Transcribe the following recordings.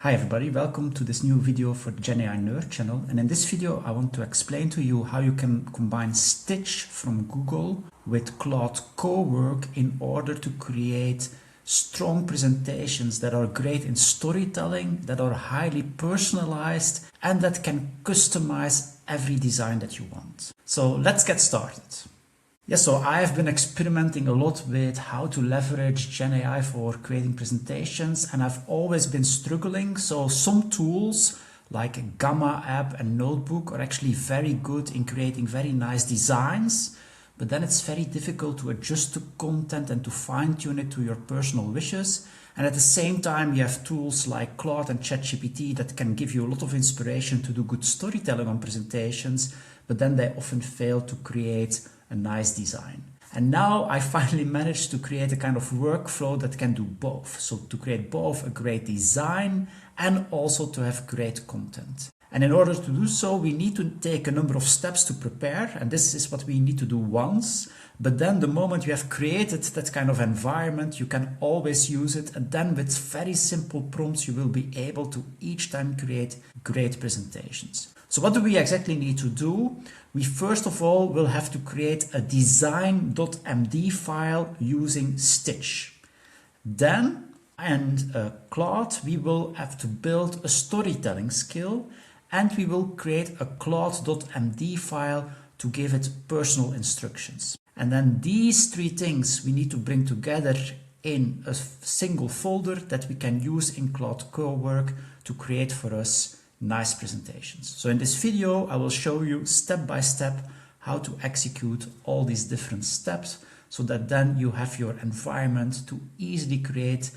Hi everybody, welcome to this new video for the Gen AI Nerd channel, and in this video I want to explain to you how you can combine Stitch from Google with Claude Cowork in order to create strong presentations that are great in storytelling, that are highly personalized, and that can customize every design that you want. So let's get started. So I have been experimenting a lot with how to leverage Gen AI for creating presentations, and I've always been struggling. So some tools like Gamma app and Notebook are actually very good in creating very nice designs, but then it's very difficult to adjust the content and to fine-tune it to your personal wishes. And at the same time, you have tools like Claude and ChatGPT that can give you a lot of inspiration to do good storytelling on presentations, but then they often fail to create a nice design. And now I finally managed to create a kind of workflow that can do both. So to create both a great design and also to have great content. And in order to do so, we need to take a number of steps to prepare. And this is what we need to do once. But then the moment you have created that kind of environment, you can always use it. And then with very simple prompts, you will be able to each time create great presentations. So what do we exactly need to do? We first of all will have to create a design.md file using Stitch. Then, Claude, we will have to build a storytelling skill, and we will create a claude.md file to give it personal instructions. And then these three things we need to bring together in a single folder that we can use in Claude Cowork to create for us nice presentations. So in this video, I will show you step by step how to execute all these different steps so that then you have your environment to easily create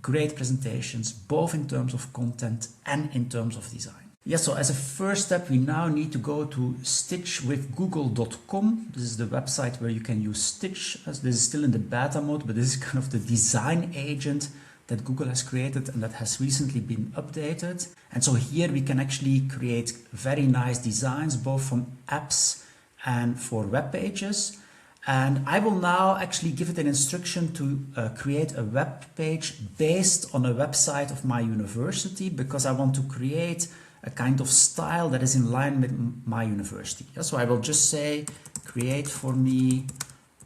great presentations, both in terms of content and in terms of design. So as a first step, we now need to go to stitchwithgoogle.com. This is the website where you can use Stitch. This is still in the beta mode, but this is kind of the design agent that Google has created and that has recently been updated. And so here we can actually create very nice designs, both from apps and for web pages. And I will now actually give it an instruction to create a web page based on a website of my university, because I want to create a kind of style that is in line with my university. So I will just say, create for me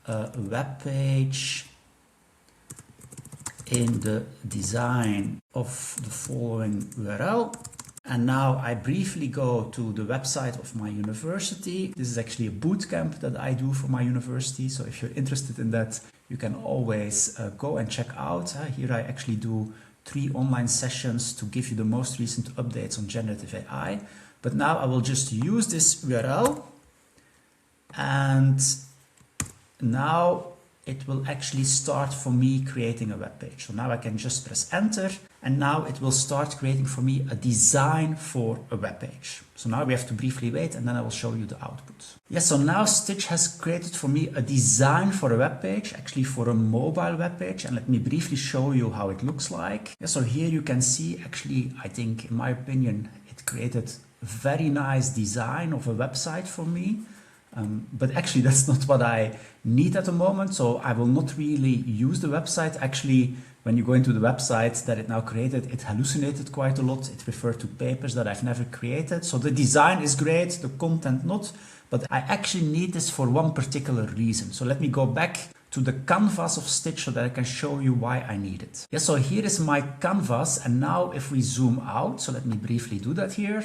a web page in the design of the following URL. And now I briefly go to the website of my university. This is actually a bootcamp that I do for my university. So if you're interested in that, you can always go and check out. Here I actually do 3 online sessions to give you the most recent updates on generative AI. But now I will just use this URL, and now it will actually start for me creating a web page. So now I can just press enter, and now it will start creating for me a design for a web page. So now we have to briefly wait, and then I will show you the output. So now Stitch has created for me a design for a web page, actually for a mobile web page. And let me briefly show you how it looks like. So here you can see, actually, I think, in my opinion, it created a very nice design of a website for me. But actually that's not what I need at the moment. So I will not really use the website. Actually, when you go into the website that it now created, it hallucinated quite a lot. It referred to papers that I've never created. So the design is great, the content not, but I actually need this for one particular reason. So let me go back to the canvas of Stitch so that I can show you why I need it. So here is my canvas. And now if we zoom out, so let me briefly do that here.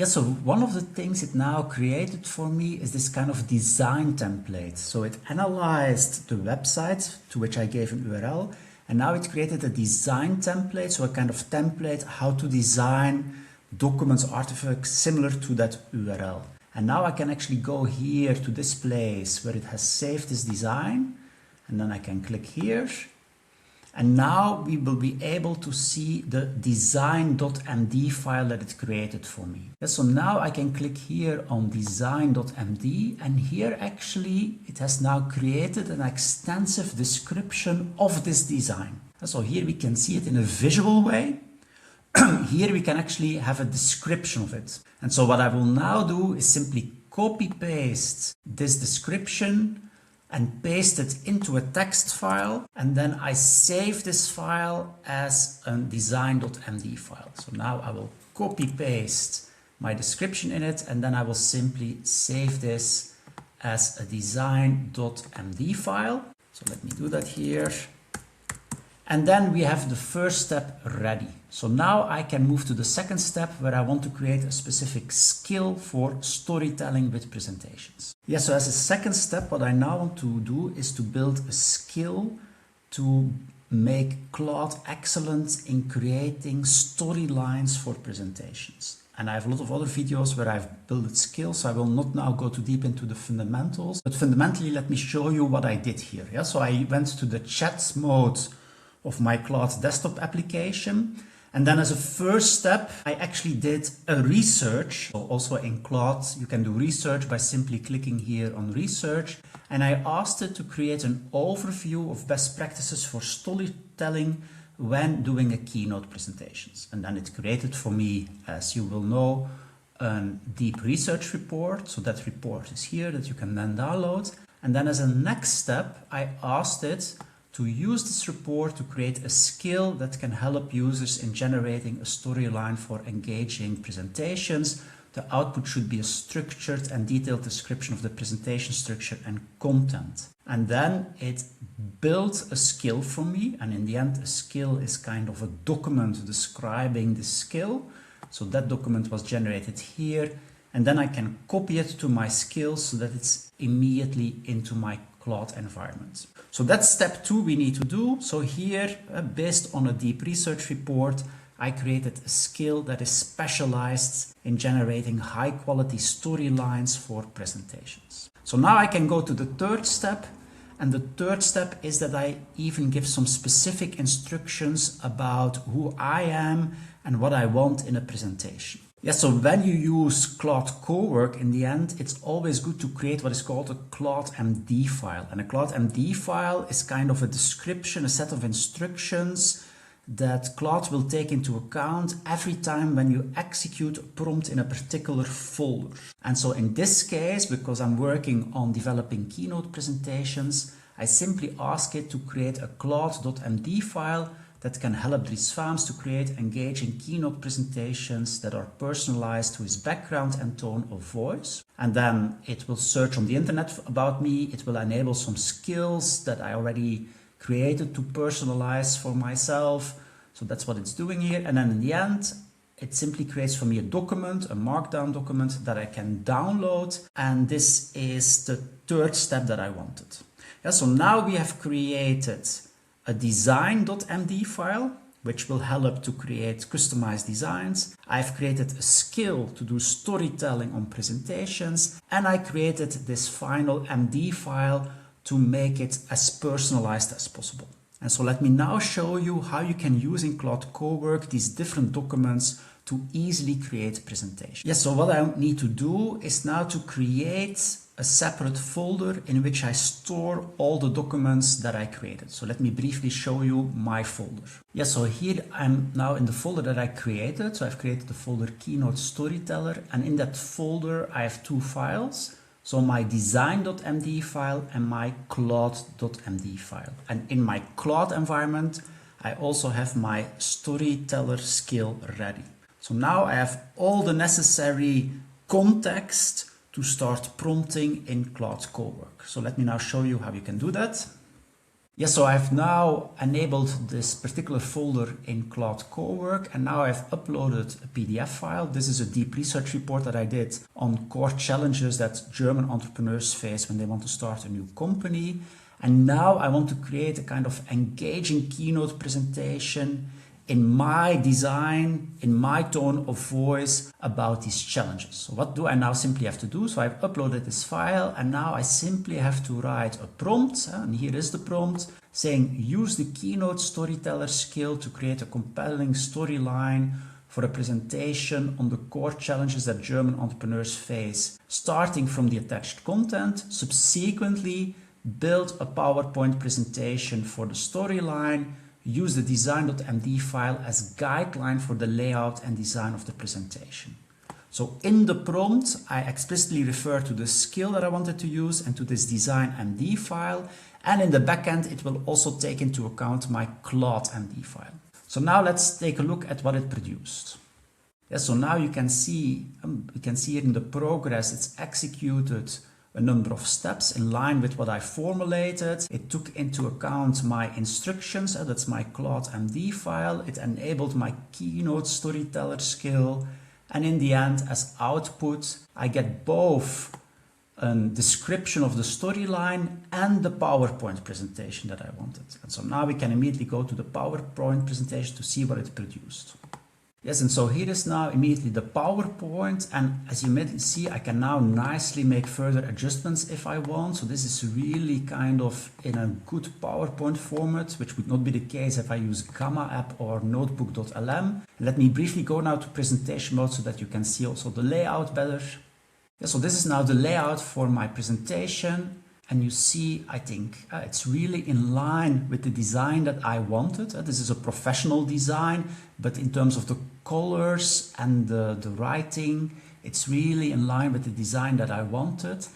So one of the things it now created for me is this kind of design template. So it analyzed the website to which I gave an URL, and now it created a design template, so a kind of template how to design documents, artifacts similar to that URL. And now I can actually go here to this place where it has saved this design, and then I can click here. And now we will be able to see the design.md file that it created for me. So now I can click here on design.md, and here actually it has now created an extensive description of this design. So here we can see it in a visual way. Here we can actually have a description of it. And so what I will now do is simply copy paste this description and paste it into a text file, and then I save this file as a design.md file. So now I will copy paste my description in it, and then I will simply save this as a design.md file. So let me do that here. And then we have the first step ready. So now I can move to the second step where I want to create a specific skill for storytelling with presentations. Yeah, so as a second step, what I now want to do is to build a skill to make Claude excellent in creating storylines for presentations. And I have a lot of other videos where I've built skills, so I will not now go too deep into the fundamentals. But fundamentally, let me show you what I did here. Yeah, so I went to the chat mode of my Claude desktop application. And then as a first step, I actually did a research. So also in Claude, you can do research by simply clicking here on research. And I asked it to create an overview of best practices for storytelling when doing a keynote presentations. And then it created for me, as you will know, a deep research report. So that report is here that you can then download. And then as a next step, I asked it to use this report to create a skill that can help users in generating a storyline for engaging presentations. The output should be a structured and detailed description of the presentation structure and content. And then it built a skill for me. And in the end, a skill is kind of a document describing the skill. So that document was generated here. And then I can copy it to my skills so that it's immediately into my Claude environment. So that's step 2 we need to do. So here, based on a deep research report, I created a skill that is specialized in generating high quality storylines for presentations. So now I can go to the third step. And the third step is that I even give some specific instructions about who I am and what I want in a presentation. Yeah, so when you use Claude Cowork, in the end, it's always good to create what is called a claude.md file. And a claude.md file is kind of a description, a set of instructions that Claude will take into account every time when you execute a prompt in a particular folder. And so in this case, because I'm working on developing keynote presentations, I simply ask it to create a claude.md file that can help Dries Vaams to create engaging keynote presentations that are personalized to his background and tone of voice. And then it will search on the internet about me. It will enable some skills that I already created to personalize for myself. So that's what it's doing here. And then in the end, it simply creates for me a document, a markdown document that I can download. And this is the third step that I wanted. Yeah, so now we have created a design.md file, which will help to create customized designs. I've created a skill to do storytelling on presentations, and I created this final MD file to make it as personalized as possible. And so let me now show you how you can use in Claude Cowork these different documents to easily create presentations. Yes, so what I need to do is now to create a separate folder in which I store all the documents that I created. So let me briefly show you my folder. Yes, so here I'm now in the folder that I created. So I've created the folder Keynote Storyteller, and in that folder I have 2 files. So my design.md file and my claude.md file. And in my Claude environment, I also have my storyteller skill ready. So now I have all the necessary context to start prompting in Claude Cowork. So let me now show you how you can do that. Yes, so I've now enabled this particular folder in Claude Cowork, and now I've uploaded a PDF file. This is a deep research report that I did on core challenges that German entrepreneurs face when they want to start a new company. And now I want to create a kind of engaging keynote presentation in my design, in my tone of voice about these challenges. So what do I now simply have to do? So I've uploaded this file, and now I simply have to write a prompt, and here is the prompt, saying use the keynote storyteller skill to create a compelling storyline for a presentation on the core challenges that German entrepreneurs face, starting from the attached content. Subsequently, build a PowerPoint presentation for the storyline. Use the design.md file as guideline for the layout and design of the presentation. So in the prompt, I explicitly refer to the skill that I wanted to use and to this design.md file. And in the backend, it will also take into account my claude.md file. So now let's take a look at what it produced. Yeah, so now you can see here in the progress, it's executed a number of steps in line with what I formulated. It took into account my instructions, that's my claude.md file. It enabled my keynote storyteller skill. And in the end, as output, I get both a description of the storyline and the PowerPoint presentation that I wanted. And so now we can immediately go to the PowerPoint presentation to see what it produced. Yes, and so here is now immediately the PowerPoint, and as you may see, I can now nicely make further adjustments if I want. So this is really kind of in a good PowerPoint format, which would not be the case if I use Gamma app or notebook.lm. Let me briefly go now to presentation mode so that you can see also the layout better. Yeah, so this is now the layout for my presentation. And you see, I think it's really in line with the design that I wanted. This is a professional design, but in terms of the colors and the writing, it's really in line with the design that I wanted.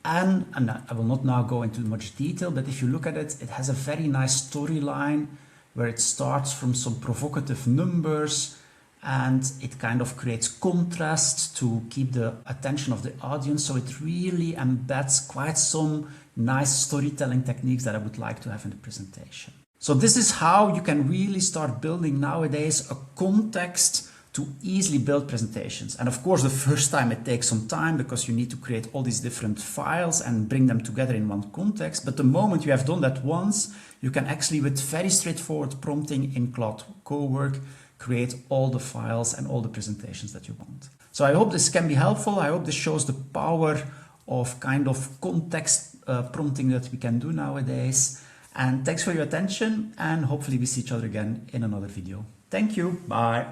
And I will not now go into much detail, but if you look at it, it has a very nice storyline where it starts from some provocative numbers and it kind of creates contrast to keep the attention of the audience. So it really embeds quite some nice storytelling techniques that I would like to have in the presentation. So this is how you can really start building nowadays a context to easily build presentations. And of course, the first time it takes some time because you need to create all these different files and bring them together in one context. But the moment you have done that once, you can actually, with very straightforward prompting in Claude Cowork, create all the files and all the presentations that you want. So I hope this can be helpful. I hope this shows the power of kind of context prompting that we can do nowadays. And thanks for your attention, and hopefully we see each other again in another video. Thank you. Bye.